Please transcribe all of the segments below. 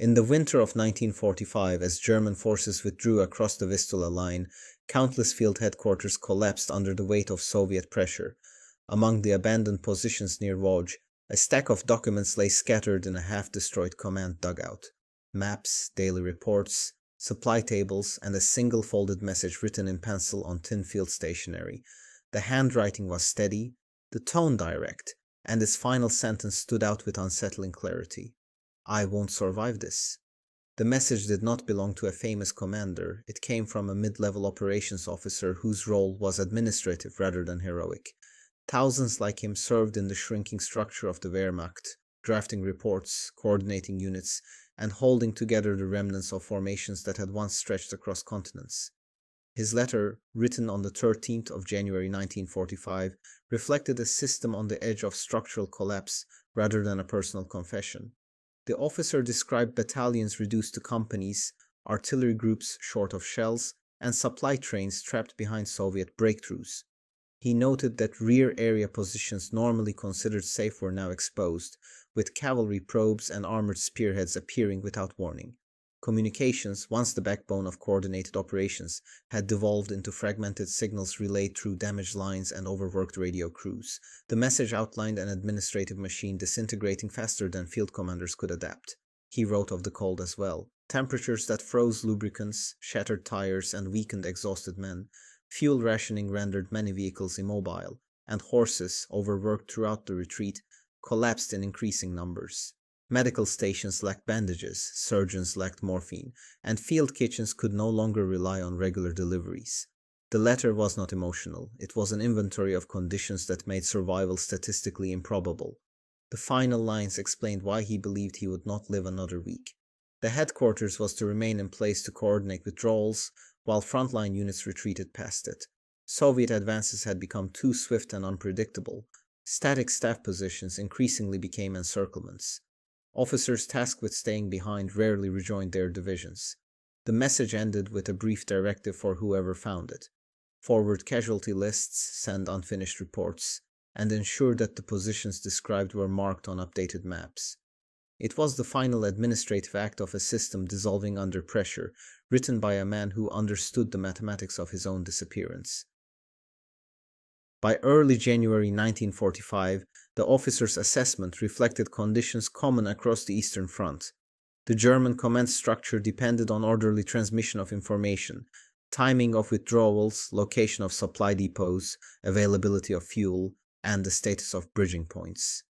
In the winter of 1945, as German forces withdrew across the Vistula Line, countless field headquarters collapsed under the weight of Soviet pressure. Among the abandoned positions near Lodz, a stack of documents lay scattered in a half-destroyed command dugout. Maps, daily reports, supply tables, and a single folded message written in pencil on tin field stationery. The handwriting was steady, the tone direct, and its final sentence stood out with unsettling clarity. "I won't survive this." The message did not belong to a famous commander. It came from a mid-level operations officer whose role was administrative rather than heroic. Thousands like him served in the shrinking structure of the Wehrmacht, drafting reports, coordinating units, and holding together the remnants of formations that had once stretched across continents. His letter, written on the 13th of January 1945, reflected a system on the edge of structural collapse rather than a personal confession. The officer described battalions reduced to companies, artillery groups short of shells, and supply trains trapped behind Soviet breakthroughs. He noted that rear area positions normally considered safe were now exposed, with cavalry probes and armored spearheads appearing without warning. Communications, once the backbone of coordinated operations, had devolved into fragmented signals relayed through damaged lines and overworked radio crews. The message outlined an administrative machine disintegrating faster than field commanders could adapt. He wrote of the cold as well. Temperatures that froze lubricants, shattered tires, and weakened exhausted men. Fuel rationing rendered many vehicles immobile, and horses, overworked throughout the retreat, collapsed in increasing numbers. Medical stations lacked bandages, surgeons lacked morphine, and field kitchens could no longer rely on regular deliveries. The letter was not emotional. It was an inventory of conditions that made survival statistically improbable. The final lines explained why he believed he would not live another week. The headquarters was to remain in place to coordinate withdrawals, while frontline units retreated past it. Soviet advances had become too swift and unpredictable. Static staff positions increasingly became encirclements. Officers tasked with staying behind rarely rejoined their divisions. The message ended with a brief directive for whoever found it. Forward casualty lists, send unfinished reports, and ensure that the positions described were marked on updated maps. It was the final administrative act of a system dissolving under pressure, written by a man who understood the mathematics of his own disappearance. By early January 1945, the officer's assessment reflected conditions common across the Eastern Front. The German command structure depended on orderly transmission of information, timing of withdrawals, location of supply depots, availability of fuel, and the status of bridging points.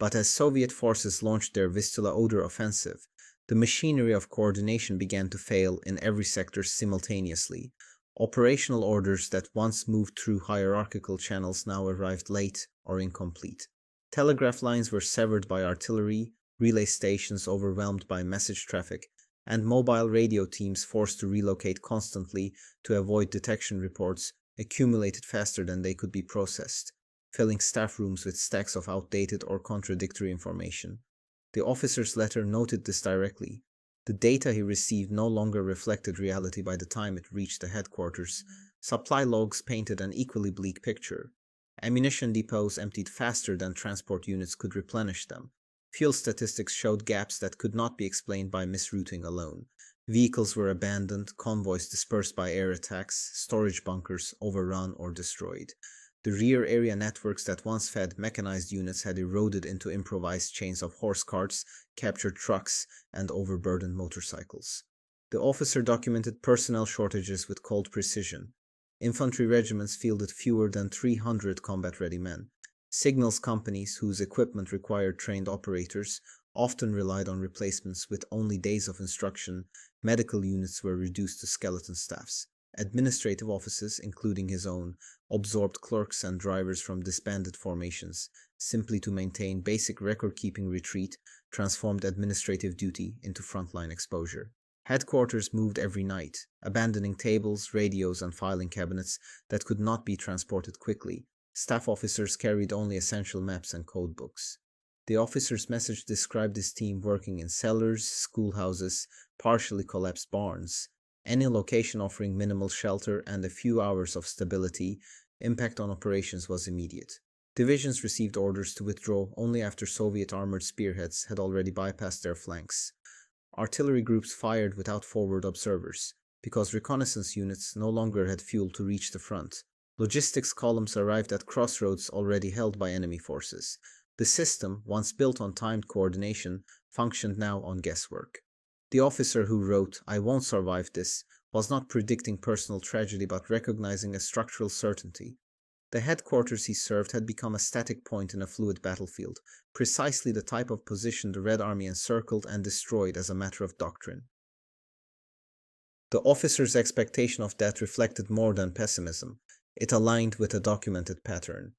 But as Soviet forces launched their Vistula-Oder offensive, the machinery of coordination began to fail in every sector simultaneously. Operational orders that once moved through hierarchical channels now arrived late or incomplete. Telegraph lines were severed by artillery, relay stations overwhelmed by message traffic, and mobile radio teams forced to relocate constantly to avoid detection reports accumulated faster than they could be processed, filling staff rooms with stacks of outdated or contradictory information. The officer's letter noted this directly. The data he received no longer reflected reality by the time it reached the headquarters. Supply logs painted an equally bleak picture. Ammunition depots emptied faster than transport units could replenish them. Fuel statistics showed gaps that could not be explained by misrouting alone. Vehicles were abandoned, convoys dispersed by air attacks, storage bunkers overrun or destroyed. The rear area networks that once fed mechanized units had eroded into improvised chains of horse carts, captured trucks, and overburdened motorcycles. The officer documented personnel shortages with cold precision. Infantry regiments fielded fewer than 300 combat-ready men. Signals companies, whose equipment required trained operators, often relied on replacements with only days of instruction. Medical units were reduced to skeleton staffs. Administrative offices, including his own, absorbed clerks and drivers from disbanded formations, simply to maintain basic record-keeping. Retreat transformed administrative duty into frontline exposure. Headquarters moved every night, abandoning tables, radios, and filing cabinets that could not be transported quickly. Staff officers carried only essential maps and codebooks. The officer's message described his team working in cellars, schoolhouses, partially collapsed barns. Any location offering minimal shelter and a few hours of stability. Impact on operations was immediate. Divisions received orders to withdraw only after Soviet armored spearheads had already bypassed their flanks. artillery groups fired without forward observers, because reconnaissance units no longer had fuel to reach the front. Logistics columns arrived at crossroads already held by enemy forces. The system, once built on timed coordination, functioned now on guesswork. The officer who wrote, "I won't survive this," was not predicting personal tragedy but recognizing a structural certainty. The headquarters he served had become a static point in a fluid battlefield, precisely the type of position the Red Army encircled and destroyed as a matter of doctrine. The officer's expectation of death reflected more than pessimism. It aligned with a documented pattern.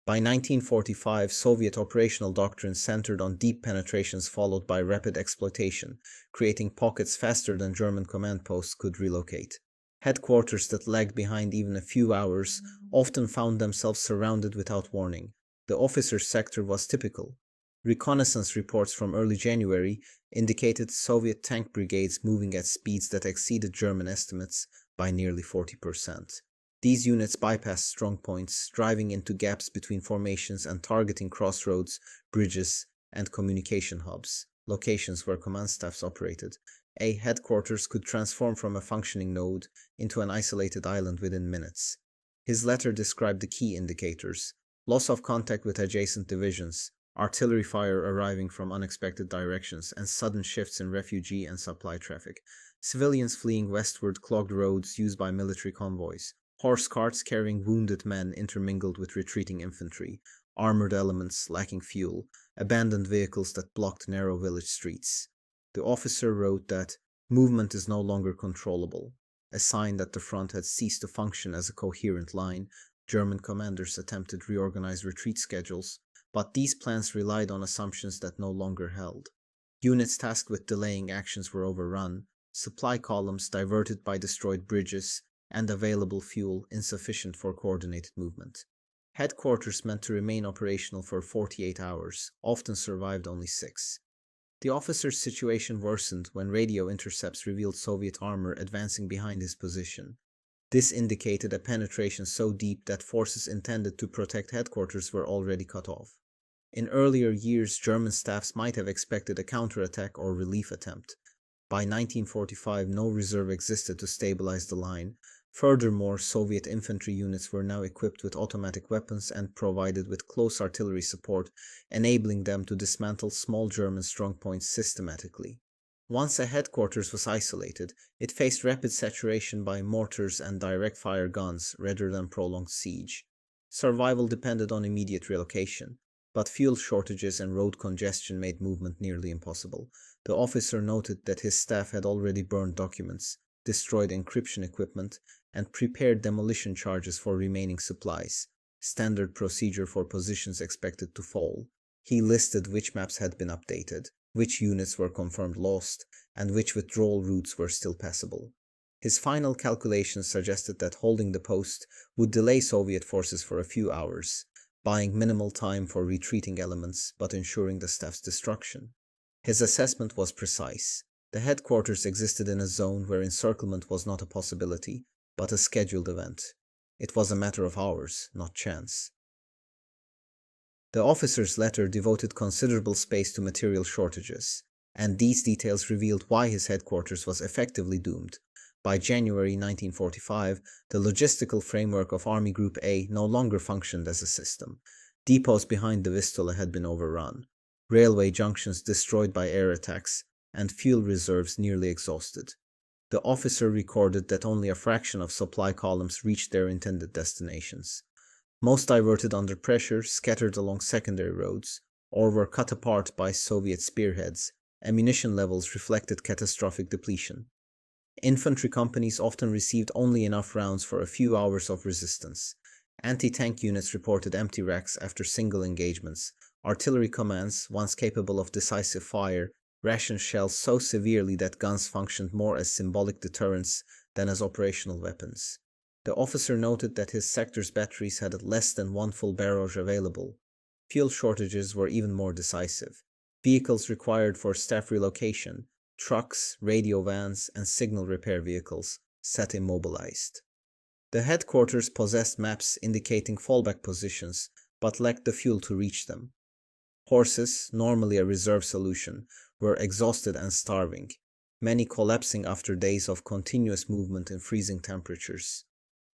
By 1945, Soviet operational doctrine centered on deep penetrations followed by rapid exploitation, creating pockets faster than German command posts could relocate. Headquarters that lagged behind even a few hours often found themselves surrounded without warning. The officers' sector was typical. Reconnaissance reports from early January indicated Soviet tank brigades moving at speeds that exceeded German estimates by nearly 40%. These units bypassed strongpoints, driving into gaps between formations and targeting crossroads, bridges, and communication hubs, locations where command staffs operated. A headquarters could transform from a functioning node into an isolated island within minutes. His letter described the key indicators: loss of contact with adjacent divisions, artillery fire arriving from unexpected directions, and sudden shifts in refugee and supply traffic. Civilians fleeing westward clogged roads used by military convoys. Horse carts carrying wounded men intermingled with retreating infantry. Armored elements lacking fuel. Abandoned vehicles that blocked narrow village streets. The officer wrote that movement is no longer controllable, a sign that the front had ceased to function as a coherent line. German commanders attempted reorganized retreat schedules, but these plans relied on assumptions that no longer held. Units tasked with delaying actions were overrun, supply columns diverted by destroyed bridges, and available fuel insufficient for coordinated movement. Headquarters meant to remain operational for 48 hours, often survived only 6. The officer's situation worsened when radio intercepts revealed Soviet armor advancing behind his position. This indicated a penetration so deep that forces intended to protect headquarters were already cut off. In earlier years, German staffs might have expected a counterattack or relief attempt. By 1945, no reserve existed to stabilize the line. Furthermore, Soviet infantry units were now equipped with automatic weapons and provided with close artillery support, enabling them to dismantle small German strongpoints systematically. Once a headquarters was isolated, it faced rapid saturation by mortars and direct-fire guns rather than prolonged siege. Survival depended on immediate relocation, but fuel shortages and road congestion made movement nearly impossible. The officer noted that his staff had already burned documents, destroyed encryption equipment, and prepared demolition charges for remaining supplies, standard procedure for positions expected to fall. He listed which maps had been updated, which units were confirmed lost, and which withdrawal routes were still passable. His final calculations suggested that holding the post would delay Soviet forces for a few hours, buying minimal time for retreating elements but ensuring the staff's destruction. His assessment was precise. The headquarters existed in a zone where encirclement was not a possibility, but a scheduled event. It was a matter of hours, not chance. The officer's letter devoted considerable space to material shortages, and these details revealed why his headquarters was effectively doomed. By January 1945, the logistical framework of Army Group A no longer functioned as a system. Depots behind the Vistula had been overrun, railway junctions destroyed by air attacks, and fuel reserves nearly exhausted. The officer recorded that only a fraction of supply columns reached their intended destinations. Most diverted under pressure, scattered along secondary roads, or were cut apart by Soviet spearheads. Ammunition levels reflected catastrophic depletion. Infantry companies often received only enough rounds for a few hours of resistance. Anti-tank units reported empty racks after single engagements. Artillery commands, once capable of decisive fire, rationed shells so severely that guns functioned more as symbolic deterrents than as operational weapons. The officer noted that his sector's batteries had less than one full barrage available. Fuel shortages were even more decisive. Vehicles required for staff relocation, trucks, radio vans, and signal repair vehicles, sat immobilized. The headquarters possessed maps indicating fallback positions, but lacked the fuel to reach them. Horses, normally a reserve solution, were exhausted and starving. many collapsing after days of continuous movement in freezing temperatures.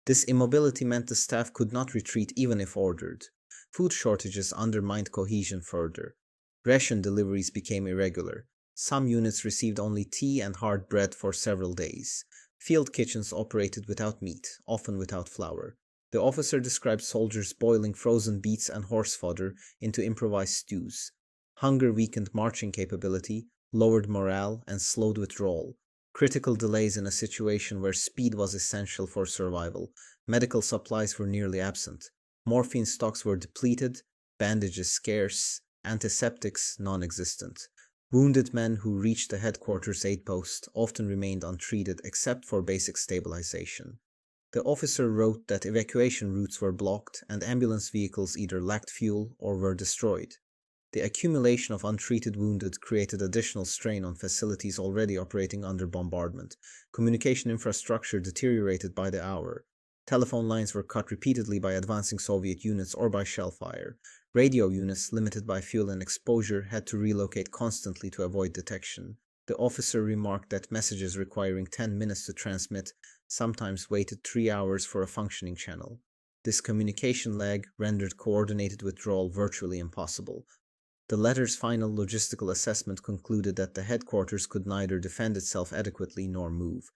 This immobility meant the staff could not retreat even if ordered. Food shortages undermined cohesion further. Ration deliveries became irregular. Some units received only tea and hard bread for several days. Field kitchens operated without meat, often without flour. The officer described soldiers boiling frozen beets and horse fodder into improvised stews. Hunger weakened marching capability, lowered morale, and slowed withdrawal. Critical delays in a situation where speed was essential for survival. Medical supplies were nearly absent. Morphine stocks were depleted, bandages scarce, antiseptics non-existent. Wounded men who reached the headquarters aid post often remained untreated except for basic stabilization. The officer wrote that evacuation routes were blocked and ambulance vehicles either lacked fuel or were destroyed. The accumulation of untreated wounded created additional strain on facilities already operating under bombardment. Communication infrastructure deteriorated by the hour. Telephone lines were cut repeatedly by advancing Soviet units or by shell fire. Radio units, limited by fuel and exposure, had to relocate constantly to avoid detection. The officer remarked that messages requiring 10 minutes to transmit sometimes waited 3 hours for a functioning channel. This communication lag rendered coordinated withdrawal virtually impossible. The letter's final logistical assessment concluded that the headquarters could neither defend itself adequately nor move.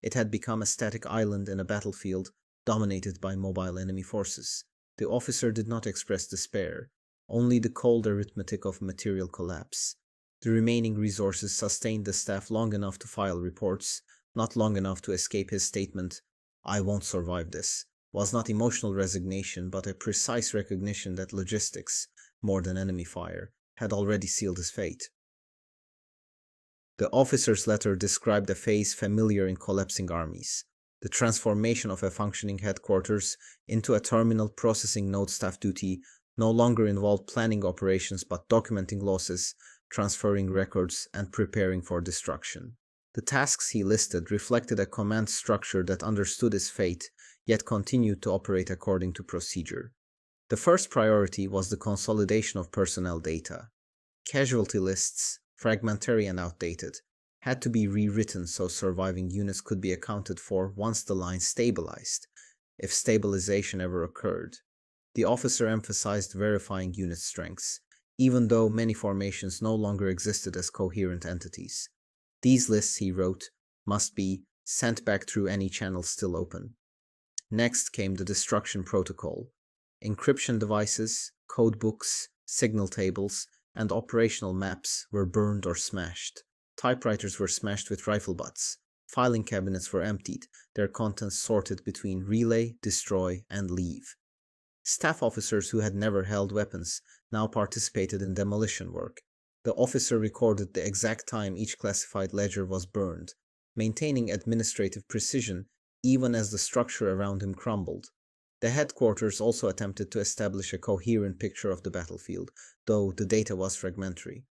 It had become a static island in a battlefield dominated by mobile enemy forces. The officer did not express despair, only the cold arithmetic of material collapse. The remaining resources sustained the staff long enough to file reports, not long enough to escape his statement, "I won't survive this," was not emotional resignation but a precise recognition that logistics, more than enemy fire, had already sealed his fate. The officer's letter described a phase familiar in collapsing armies. The transformation of a functioning headquarters into a terminal processing node. Staff duty no longer involved planning operations but documenting losses, transferring records, and preparing for destruction. The tasks he listed reflected a command structure that understood his fate, yet continued to operate according to procedure. The first priority was the consolidation of personnel data. Casualty lists, fragmentary and outdated, had to be rewritten so surviving units could be accounted for once the line stabilized, if stabilization ever occurred. The officer emphasized verifying unit strengths, even though many formations no longer existed as coherent entities. These lists, he wrote, must be sent back through any channels still open. Next came the destruction protocol. Encryption devices, codebooks, signal tables, and operational maps were burned or smashed. Typewriters were smashed with rifle butts. Filing cabinets were emptied, their contents sorted between relay, destroy, and leave. Staff officers who had never held weapons now participated in demolition work. The officer recorded the exact time each classified ledger was burned, maintaining administrative precision even as the structure around him crumbled. The headquarters also attempted to establish a coherent picture of the battlefield, though the data was fragmentary.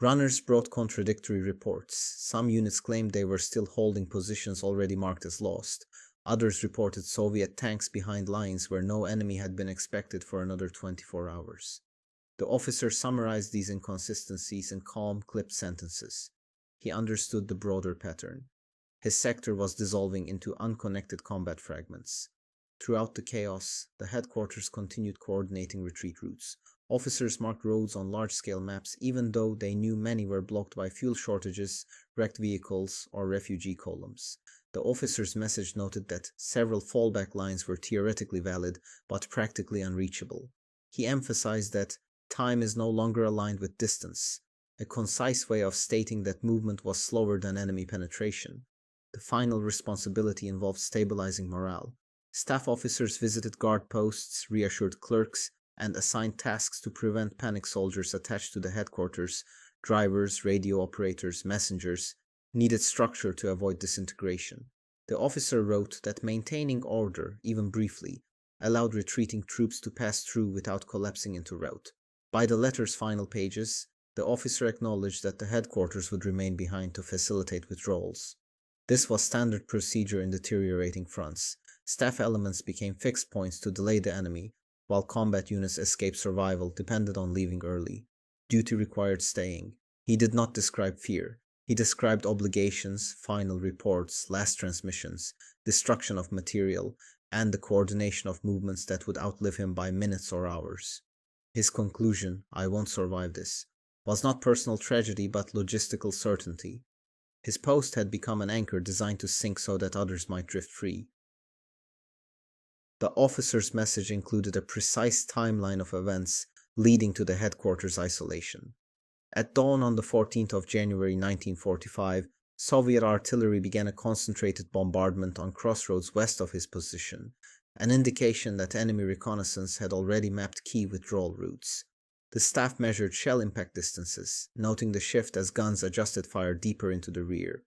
Runners brought contradictory reports. Some units claimed they were still holding positions already marked as lost. Others reported Soviet tanks behind lines where no enemy had been expected for another 24 hours. The officer summarized these inconsistencies in calm, clipped sentences. He understood the broader pattern. His sector was dissolving into unconnected combat fragments. Throughout the chaos, the headquarters continued coordinating retreat routes. Officers marked roads on large-scale maps even though they knew many were blocked by fuel shortages, wrecked vehicles, or refugee columns. The officer's message noted that several fallback lines were theoretically valid but practically unreachable. He emphasized that time is no longer aligned with distance, a concise way of stating that movement was slower than enemy penetration. The final responsibility involved stabilizing morale. Staff officers visited guard posts, reassured clerks, and assigned tasks to prevent panic. Soldiers attached to the headquarters, drivers, radio operators, messengers, needed structure to avoid disintegration. The officer wrote that maintaining order, even briefly, allowed retreating troops to pass through without collapsing into rout. By the letter's final pages, the officer acknowledged that the headquarters would remain behind to facilitate withdrawals. This was standard procedure in deteriorating fronts. Staff elements became fixed points to delay the enemy, while combat units' escape survival depended on leaving early. Duty required staying. He did not describe fear, He described obligations, final reports, last transmissions, destruction of material, and the coordination of movements that would outlive him by minutes or hours. His conclusion, "I won't survive this," was not personal tragedy but logistical certainty. His post had become an anchor designed to sink so that others might drift free. The officer's message included a precise timeline of events leading to the headquarters isolation. At dawn on the 14th of January 1945, Soviet artillery began a concentrated bombardment on crossroads west of his position, an indication that enemy reconnaissance had already mapped key withdrawal routes. The staff measured shell impact distances, noting the shift as guns adjusted fire deeper into the rear.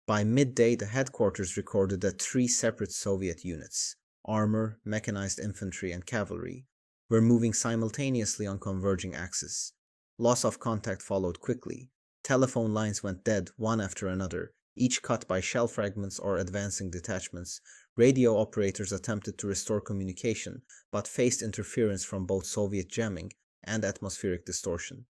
By midday, the headquarters recorded that 3 separate Soviet units, armor, mechanized infantry, and cavalry, were moving simultaneously on converging axes. Loss of contact followed quickly. Telephone lines went dead one after another, each cut by shell fragments or advancing detachments. Radio operators attempted to restore communication, but faced interference from both Soviet jamming and atmospheric distortion.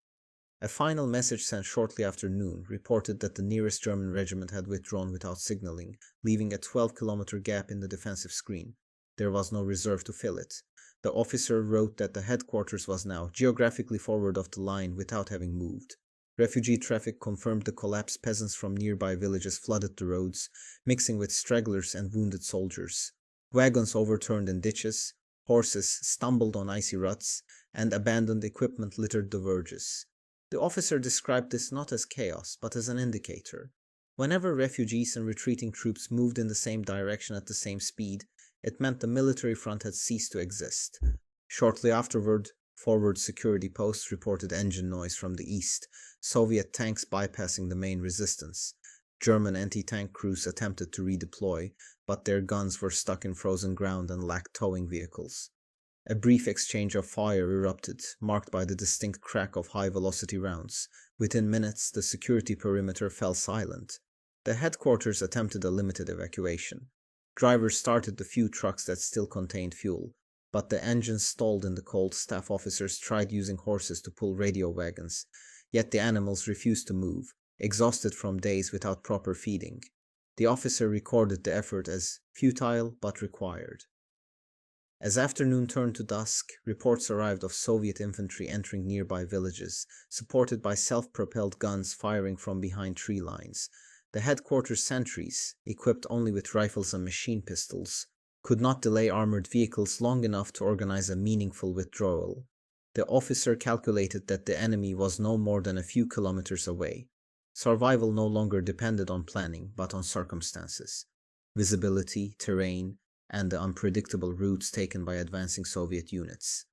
A final message sent shortly after noon reported that the nearest German regiment had withdrawn without signaling, leaving a 12-kilometer gap in the defensive screen. There was no reserve to fill it. The officer wrote that the headquarters was now geographically forward of the line without having moved. Refugee traffic confirmed the collapse. Peasants from nearby villages flooded the roads, mixing with stragglers and wounded soldiers. Wagons overturned in ditches, horses stumbled on icy ruts, and abandoned equipment littered the verges. The officer described this not as chaos, but as an indicator. Whenever refugees and retreating troops moved in the same direction at the same speed, it meant the military front had ceased to exist. Shortly afterward, forward security posts reported engine noise from the east, Soviet tanks bypassing the main resistance. German anti-tank crews attempted to redeploy, but their guns were stuck in frozen ground and lacked towing vehicles. A brief exchange of fire erupted, marked by the distinct crack of high-velocity rounds. Within minutes, the security perimeter fell silent. The headquarters attempted a limited evacuation. Drivers started the few trucks that still contained fuel, but the engines stalled in the cold. Staff officers tried using horses to pull radio wagons, yet the animals refused to move, exhausted from days without proper feeding. The officer recorded the effort as futile but required. As afternoon turned to dusk, reports arrived of Soviet infantry entering nearby villages, supported by self-propelled guns firing from behind tree lines. The headquarters sentries, equipped only with rifles and machine pistols, could not delay armored vehicles long enough to organize a meaningful withdrawal. The officer calculated that the enemy was no more than a few kilometers away. Survival no longer depended on planning, but on circumstances, visibility, terrain, and the unpredictable routes taken by advancing Soviet units.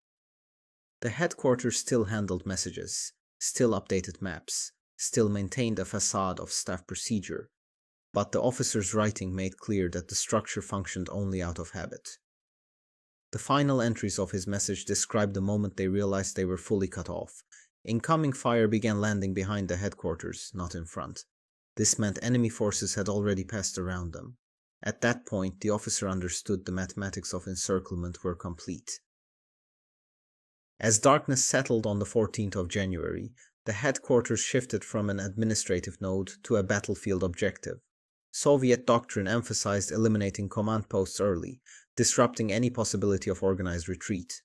The headquarters still handled messages, still updated maps, still maintained a facade of staff procedure, but the officer's writing made clear that the structure functioned only out of habit. The final entries of his message described the moment they realized they were fully cut off. Incoming fire began landing behind the headquarters, not in front. This meant enemy forces had already passed around them. At that point, the officer understood the mathematics of encirclement were complete. As darkness settled on the 14th of January, the headquarters shifted from an administrative node to a battlefield objective. Soviet doctrine emphasized eliminating command posts early, disrupting any possibility of organized retreat.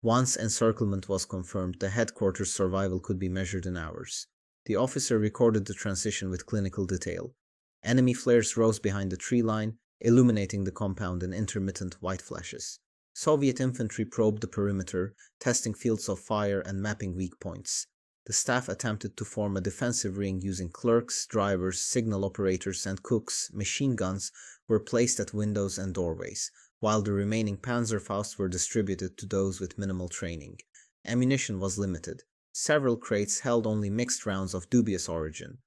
Once encirclement was confirmed, the headquarters' survival could be measured in hours. The officer recorded the transition with clinical detail. Enemy flares rose behind the tree line, illuminating the compound in intermittent white flashes. Soviet infantry probed the perimeter, testing fields of fire and mapping weak points. The staff attempted to form a defensive ring using clerks, drivers, signal operators, and cooks. Machine guns were placed at windows and doorways, while the remaining Panzerfausts were distributed to those with minimal training. Ammunition was limited. Several crates held only mixed rounds of dubious origin.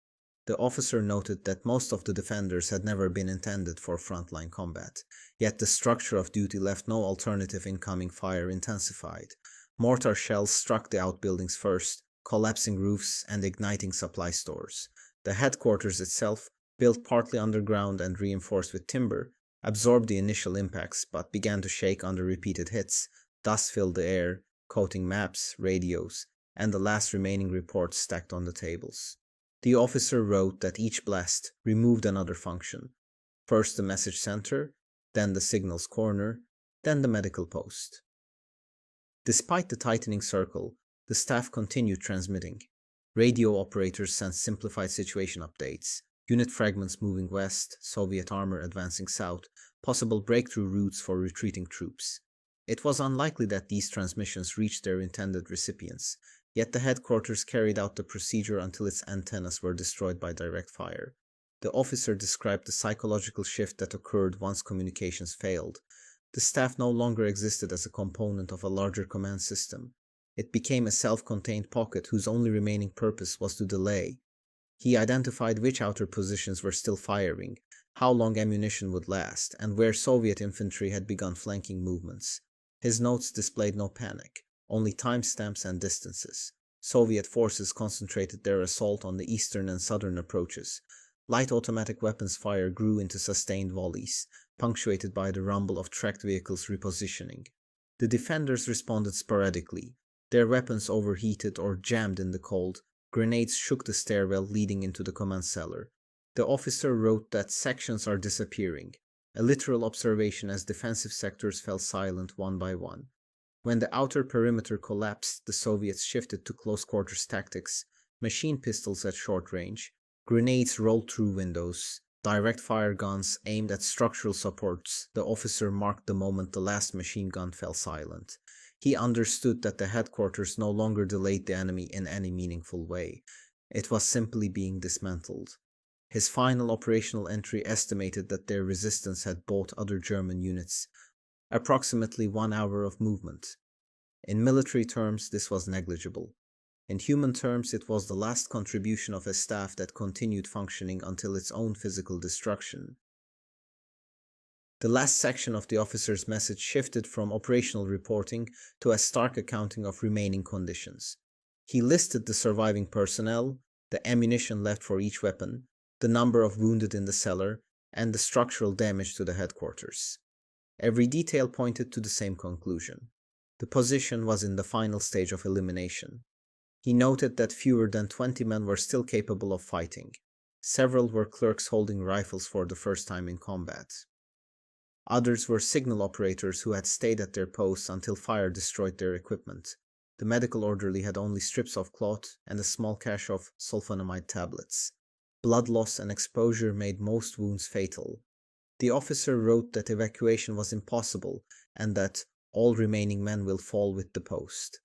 The officer noted that most of the defenders had never been intended for frontline combat, yet the structure of duty left no alternative. Incoming fire intensified. Mortar shells struck the outbuildings first, collapsing roofs and igniting supply stores. The headquarters itself, built partly underground and reinforced with timber, absorbed the initial impacts but began to shake under repeated hits. Dust filled the air, coating maps, radios, and the last remaining reports stacked on the tables. The officer wrote that each blast removed another function. First the message center, then the signals corner, then the medical post. Despite the tightening circle, the staff continued transmitting. Radio operators sent simplified situation updates, unit fragments moving west, Soviet armor advancing south, possible breakthrough routes for retreating troops. It was unlikely that these transmissions reached their intended recipients, yet the headquarters carried out the procedure until its antennas were destroyed by direct fire. The officer described the psychological shift that occurred once communications failed. The staff no longer existed as a component of a larger command system. It became a self-contained pocket whose only remaining purpose was to delay. He identified which outer positions were still firing, how long ammunition would last, and where Soviet infantry had begun flanking movements. His notes displayed no panic, only timestamps and distances. Soviet forces concentrated their assault on the eastern and southern approaches. Light automatic weapons fire grew into sustained volleys, punctuated by the rumble of tracked vehicles repositioning. The defenders responded sporadically. Their weapons overheated or jammed in the cold. Grenades shook the stairwell leading into the command cellar. The officer wrote that sections are disappearing, a literal observation as defensive sectors fell silent one by one. When the outer perimeter collapsed, the Soviets shifted to close-quarters tactics, machine pistols at short range, grenades rolled through windows, direct fire guns aimed at structural supports. The officer marked the moment the last machine gun fell silent. He understood that the headquarters no longer delayed the enemy in any meaningful way. It was simply being dismantled. His final operational entry estimated that their resistance had bought other German units approximately 1 hour of movement. In military terms, this was negligible. In human terms, it was the last contribution of a staff that continued functioning until its own physical destruction. The last section of the officer's message shifted from operational reporting to a stark accounting of remaining conditions. He listed the surviving personnel, the ammunition left for each weapon, the number of wounded in the cellar, and the structural damage to the headquarters. Every detail pointed to the same conclusion. The position was in the final stage of elimination. He noted that fewer than 20 men were still capable of fighting. Several were clerks holding rifles for the first time in combat. Others were signal operators who had stayed at their posts until fire destroyed their equipment. The medical orderly had only strips of cloth and a small cache of sulfonamide tablets. Blood loss and exposure made most wounds fatal. The officer wrote that evacuation was impossible and that all remaining men will fall with the post.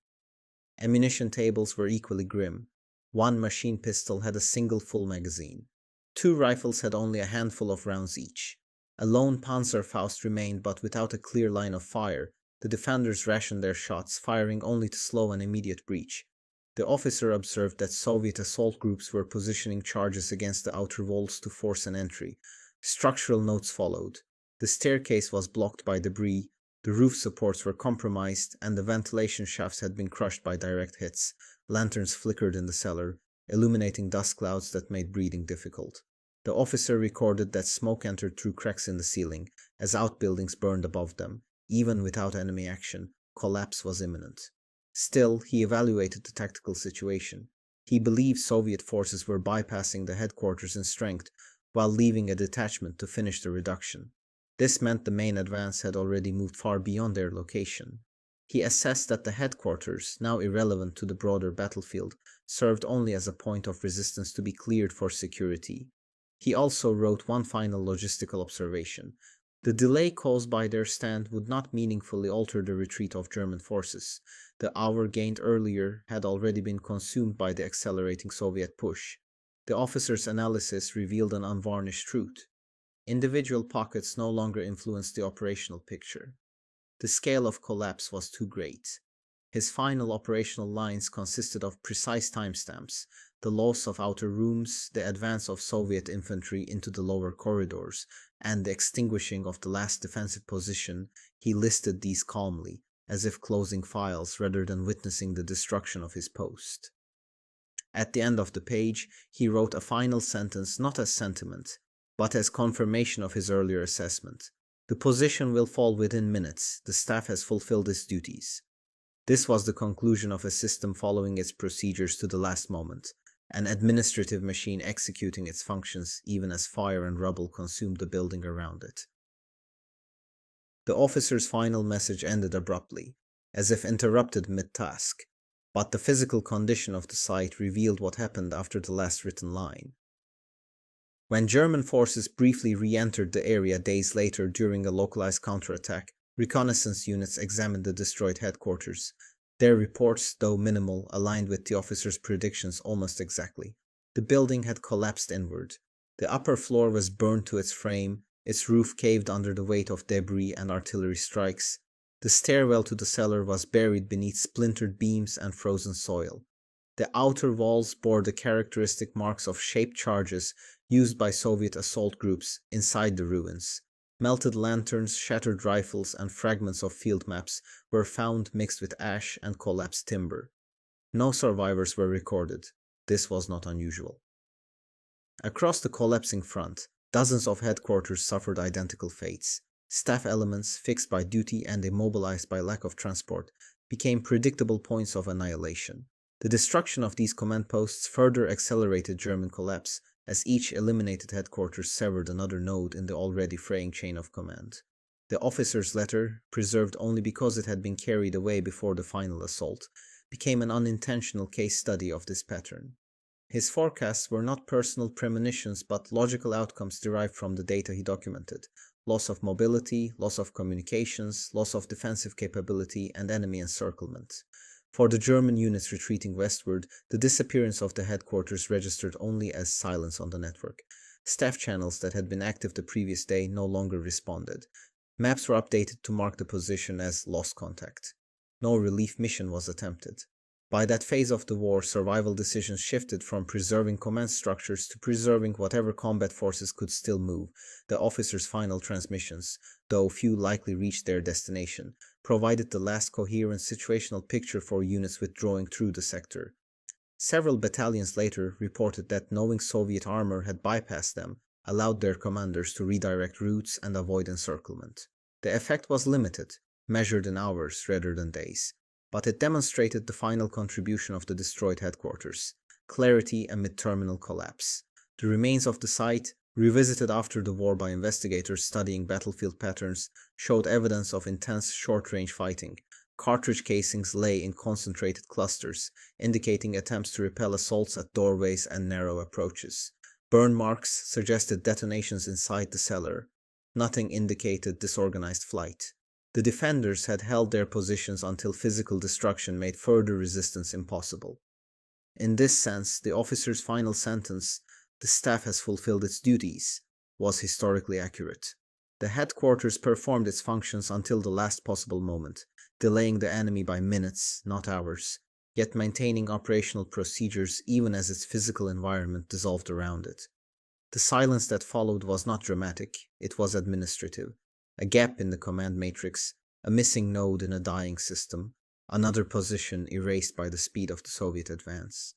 Ammunition tables were equally grim. One machine pistol had a single full magazine. 2 rifles had only a handful of rounds each. A lone Panzerfaust remained, but without a clear line of fire. The defenders rationed their shots, firing only to slow an immediate breach. The officer observed that Soviet assault groups were positioning charges against the outer walls to force an entry. Structural notes followed. The staircase was blocked by debris, the roof supports were compromised, and the ventilation shafts had been crushed by direct hits. Lanterns flickered in the cellar, illuminating dust clouds that made breathing difficult. The officer recorded that smoke entered through cracks in the ceiling, as outbuildings burned above them. Even without enemy action, collapse was imminent. Still, he evaluated the tactical situation. He believed Soviet forces were bypassing the headquarters in strength, while leaving a detachment to finish the reduction. This meant the main advance had already moved far beyond their location. He assessed that the headquarters, now irrelevant to the broader battlefield, served only as a point of resistance to be cleared for security. He also wrote one final logistical observation. The delay caused by their stand would not meaningfully alter the retreat of German forces. The hour gained earlier had already been consumed by the accelerating Soviet push. The officer's analysis revealed an unvarnished truth. Individual pockets no longer influenced the operational picture. The scale of collapse was too great. His final operational lines consisted of precise timestamps, the loss of outer rooms, the advance of Soviet infantry into the lower corridors, and the extinguishing of the last defensive position. He listed these calmly, as if closing files rather than witnessing the destruction of his post. At the end of the page, he wrote a final sentence not as sentiment, but as confirmation of his earlier assessment. The position will fall within minutes. The staff has fulfilled its duties. This was the conclusion of a system following its procedures to the last moment. an administrative machine executing its functions even as fire and rubble consumed the building around it. The officer's final message ended abruptly, as if interrupted mid-task, but the physical condition of the site revealed what happened after the last written line. When German forces briefly re-entered the area days later during a localized counterattack, reconnaissance units examined the destroyed headquarters. Their reports, though minimal, aligned with the officer's predictions almost exactly. The building had collapsed inward. The upper floor was burned to its frame, its roof caved under the weight of debris and artillery strikes. The stairwell to the cellar was buried beneath splintered beams and frozen soil. The outer walls bore the characteristic marks of shaped charges used by Soviet assault groups inside the ruins. Melted lanterns, shattered rifles, and fragments of field maps were found mixed with ash and collapsed timber. No survivors were recorded. This was not unusual. Across the collapsing front, dozens of headquarters suffered identical fates. Staff elements, fixed by duty and immobilized by lack of transport, became predictable points of annihilation. The destruction of these command posts further accelerated German collapse, as each eliminated headquarters severed another node in the already fraying chain of command. The officer's letter, preserved only because it had been carried away before the final assault, became an unintentional case study of this pattern. His forecasts were not personal premonitions but logical outcomes derived from the data he documented: loss of mobility, loss of communications, loss of defensive capability, and enemy encirclement. For the German units retreating westward, the disappearance of the headquarters registered only as silence on the network. Staff channels that had been active the previous day no longer responded. Maps were updated to mark the position as lost contact. No relief mission was attempted. By that phase of the war, survival decisions shifted from preserving command structures to preserving whatever combat forces could still move. The officer's final transmissions, though few likely reached their destination, provided the last coherent situational picture for units withdrawing through the sector. Several battalions later reported that knowing Soviet armor had bypassed them allowed their commanders to redirect routes and avoid encirclement. The effect was limited, measured in hours rather than days, but it demonstrated the final contribution of the destroyed headquarters: clarity amid terminal collapse. The remains of the site, revisited after the war by investigators studying battlefield patterns, showed evidence of intense short-range fighting. Cartridge casings lay in concentrated clusters, indicating attempts to repel assaults at doorways and narrow approaches. Burn marks suggested detonations inside the cellar. Nothing indicated disorganized flight. The defenders had held their positions until physical destruction made further resistance impossible. In this sense, the officer's final sentence, "The staff has fulfilled its duties," was historically accurate. The headquarters performed its functions until the last possible moment, delaying the enemy by minutes, not hours, yet maintaining operational procedures even as its physical environment dissolved around it. The silence that followed was not dramatic, it was administrative. A gap in the command matrix, a missing node in a dying system, another position erased by the speed of the Soviet advance.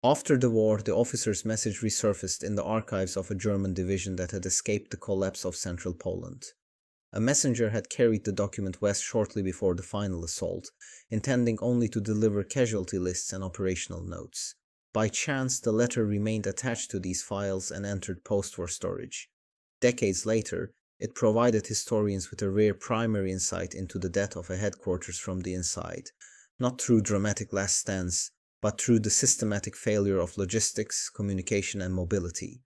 After the war, the officer's message resurfaced in the archives of a German division that had escaped the collapse of central Poland. A messenger had carried the document west shortly before the final assault, intending only to deliver casualty lists and operational notes. By chance, the letter remained attached to these files and entered post-war storage. Decades later, it provided historians with a rare primary insight into the death of a headquarters from the inside, not through dramatic last stands, but through the systematic failure of logistics, communication, and mobility.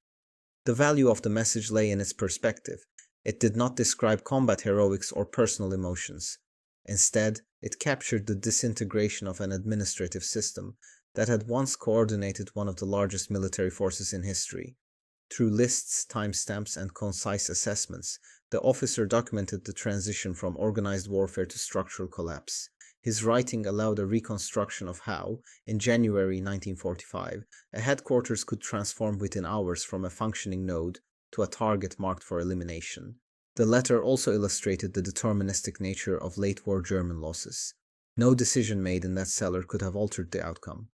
The value of the message lay in its perspective. It did not describe combat heroics or personal emotions. Instead, it captured the disintegration of an administrative system that had once coordinated one of the largest military forces in history. Through lists, timestamps, and concise assessments, the officer documented the transition from organized warfare to structural collapse. His writing allowed a reconstruction of how, in January 1945, a headquarters could transform within hours from a functioning node to a target marked for elimination. The letter also illustrated the deterministic nature of late-war German losses. No decision made in that cellar could have altered the outcome.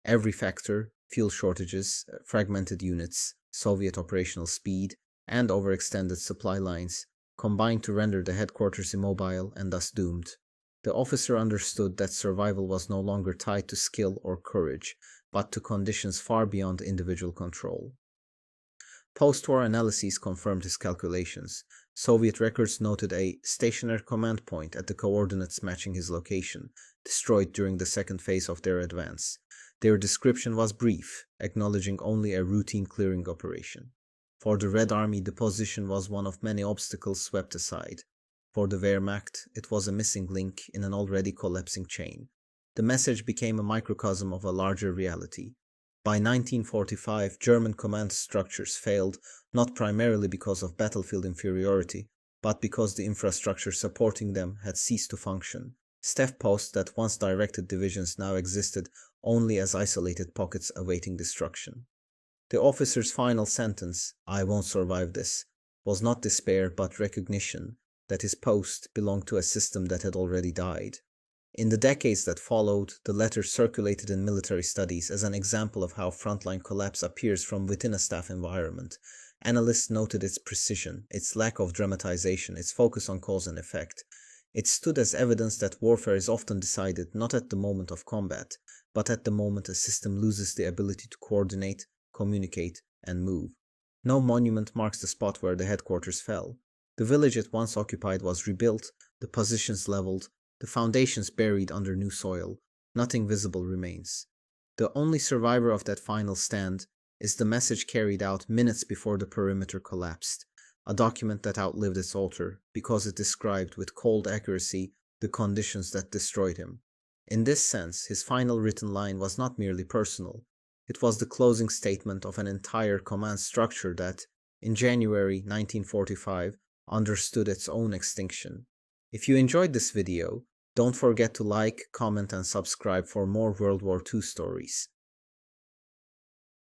Every factor, fuel shortages, fragmented units, Soviet operational speed, and overextended supply lines, combined to render the headquarters immobile and thus doomed. The officer understood that survival was no longer tied to skill or courage, but to conditions far beyond individual control. Post-war analyses confirmed his calculations. Soviet records noted a stationary command point at the coordinates matching his location, destroyed during the second phase of their advance. Their description was brief, acknowledging only a routine clearing operation. For the Red Army, the position was one of many obstacles swept aside. For the Wehrmacht, it was a missing link in an already collapsing chain. The message became a microcosm of a larger reality. By 1945, German command structures failed, not primarily because of battlefield inferiority, but because the infrastructure supporting them had ceased to function. Staff posts that once directed divisions now existed only as isolated pockets awaiting destruction. The officer's final sentence, "I won't survive this," was not despair but recognition that his post belonged to a system that had already died. In the decades that followed, the letter circulated in military studies as an example of how frontline collapse appears from within a staff environment. Analysts noted its precision, its lack of dramatization, its focus on cause and effect. It stood as evidence that warfare is often decided not at the moment of combat, but at the moment a system loses the ability to coordinate, communicate, and move. No monument marks the spot where the headquarters fell. The village it once occupied was rebuilt, the positions leveled, the foundations buried under new soil. Nothing visible remains. The only survivor of that final stand is the message carried out minutes before the perimeter collapsed, a document that outlived its author because it described with cold accuracy the conditions that destroyed him. In this sense, his final written line was not merely personal. It was the closing statement of an entire command structure that, in January 1945, understood its own extinction. If you enjoyed this video, don't forget to like, comment, and subscribe for more World War II stories.